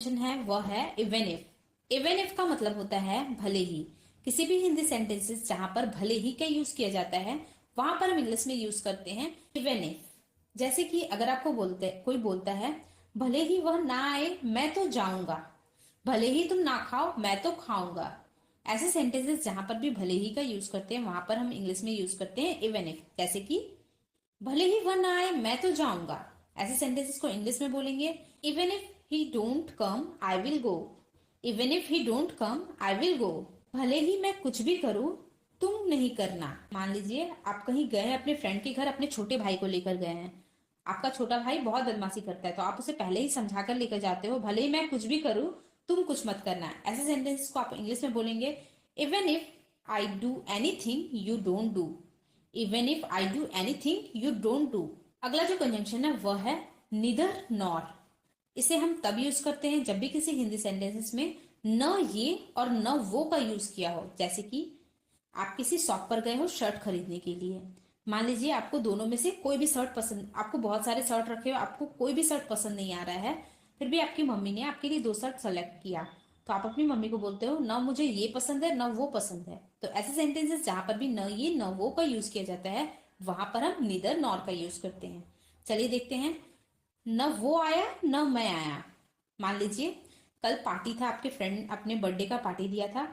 Conjunction है वह है इवन इफ। इवन इफ का मतलब होता है भले ही। किसी भी हिंदी सेंटेंसेस जहां पर भले ही का यूज किया जाता है वहां पर हम इंग्लिश में यूज करते हैं इवन इफ। जैसे कि अगर आपको कोई बोलता है भले ही वह ना आए मैं तो जाऊंगा, भले ही तुम ना खाओ मैं तो खाऊंगा। ऐसे सेंटेंसेस जहां पर भी भले ही का यूज करते हैं वहां पर हम इंग्लिश में यूज करते हैं इवन इफ। जैसे कि भले ही वह ना आए मैं तो जाऊंगा। ऐसे सेंटेंसेस को इंग्लिश में बोलेंगे even if he don't come I will go. Even if he don't come I will go. भले ही मैं कुछ भी करूं तुम नहीं करना। मान लीजिए आप कहीं गए हैं अपने फ्रेंड के घर, अपने छोटे भाई को लेकर गए हैं। आपका छोटा भाई बहुत बदमाशी करता है तो आप उसे पहले ही समझा कर लेकर जाते हो भले ही मैं कुछ भी करूं तुम कुछ मत करना। ऐसे सेंटेंसेस को आप इंग्लिश में बोलेंगे even if I do anything you don't do. Even if I do anything you don't do. अगला जो कंजंक्शन है वह है नीदर नॉर। इसे हम तब यूज करते हैं जब भी किसी हिंदी सेंटेंसेस में न ये और न वो का यूज किया हो। जैसे कि आप किसी शॉप पर गए हो शर्ट खरीदने के लिए। मान लीजिए आपको दोनों में से कोई भी शर्ट पसंद, आपको बहुत सारे शर्ट रखे हो, आपको कोई भी शर्ट पसंद नहीं आ रहा है, फिर भी आपकी मम्मी ने आपके लिए दो शर्ट सेलेक्ट किया तो आप अपनी मम्मी को बोलते हो ना मुझे ये पसंद है ना वो पसंद है। तो ऐसे सेंटेंसेस जहां पर भी न ये न वो का यूज किया जाता है वहां पर हम नीदर नॉर का यूज करते हैं। चलिए देखते हैं। न वो आया न मैं आया। मान लीजिए कल पार्टी था, आपके फ्रेंड अपने बर्थडे का पार्टी दिया था,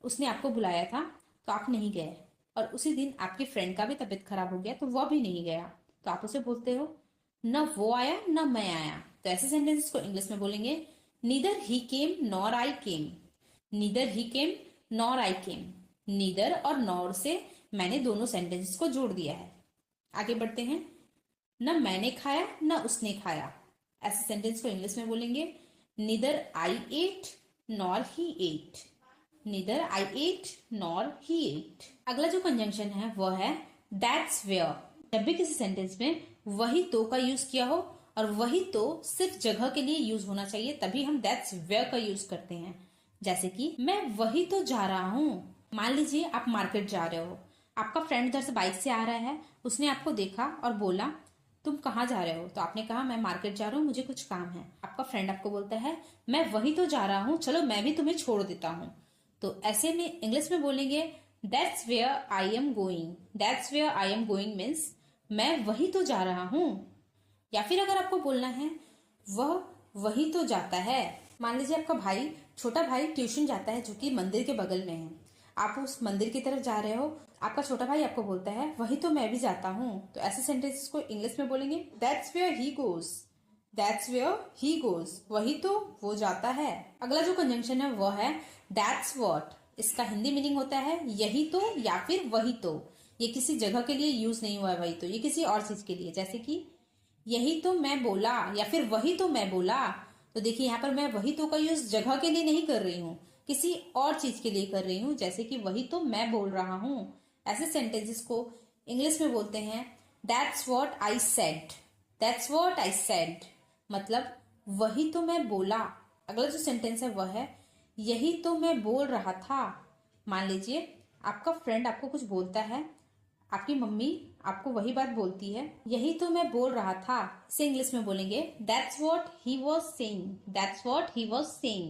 उसने आपको बुलाया था तो आप नहीं गए और उसी दिन आपके फ्रेंड का भी तबीयत खराब हो गया तो वह भी नहीं गया। तो आप उसे बोलते हो न वो आया न मैं आया। तो ऐसे सेंटेंसेस को इंग्लिश में बोलेंगे neither he came nor I came. Neither he came nor I came. Neither और नॉर से मैंने दोनों सेंटेंसेस को जोड़ दिया है। आगे बढ़ते हैं। न मैंने खाया न उसने खाया। ऐसे सेंटेंस को इंग्लिश में बोलेंगे neither I ate nor he ate. Neither I ate nor he ate. अगला जो कंजंक्शन है वह है दैट्स वेयर। जब भी किसी सेंटेंस में वही तो का यूज किया हो और वही तो सिर्फ जगह के लिए यूज होना चाहिए तभी हम दैट्स वेयर का यूज करते हैं। जैसे कि मैं वही तो जा रहा हूँ। मान लीजिए आप मार्केट जा रहे हो, आपका फ्रेंड इधर से बाइक से आ रहा है, उसने आपको देखा और बोला तुम कहाँ जा रहे हो, तो आपने कहा मैं मार्केट जा रहा हूँ मुझे कुछ काम है। आपका फ्रेंड आपको बोलता है मैं वही तो जा रहा हूँ चलो मैं भी तुम्हें छोड़ देता हूँ। तो ऐसे में इंग्लिश में बोलेंगे that's where I am going. That's where I am going means मैं वही तो जा रहा हूँ। या फिर अगर आपको बोलना है वह वही तो जाता है। मान लीजिए आपका भाई, छोटा भाई ट्यूशन जाता है जो कि मंदिर के बगल में है। आप उस मंदिर की तरफ जा रहे हो, आपका छोटा भाई आपको बोलता है वही तो मैं भी जाता हूँ। तो ऐसे सेंटेंसेस को इंग्लिश में बोलेंगे that's where he goes. That's where he goes. वही तो वो जाता है। अगला जो कंजंक्शन है वह है दैट्स व्हाट। इसका हिंदी मीनिंग होता है यही तो या फिर वही तो। ये किसी जगह के लिए यूज नहीं हुआ है वही तो, ये किसी और चीज के लिए। जैसे कि यही तो मैं बोला या फिर वही तो मैं बोला। तो देखिए यहाँ पर मैं वही तो का यूज जगह के लिए नहीं कर रही हूँ, किसी और चीज के लिए कर रही हूँ। जैसे कि वही तो मैं बोल रहा हूँ। ऐसे सेंटेंसेस को इंग्लिश में बोलते हैं that's what I said. That's what I said मतलब वही तो मैं बोला। अगला जो सेंटेंस है वह है यही तो मैं बोल रहा था। मान लीजिए आपका फ्रेंड आपको कुछ बोलता है, आपकी मम्मी आपको वही बात बोलती है यही तो मैं बोल रहा था। इसे इंग्लिश में बोलेंगे that's what he was saying. That's what he was saying.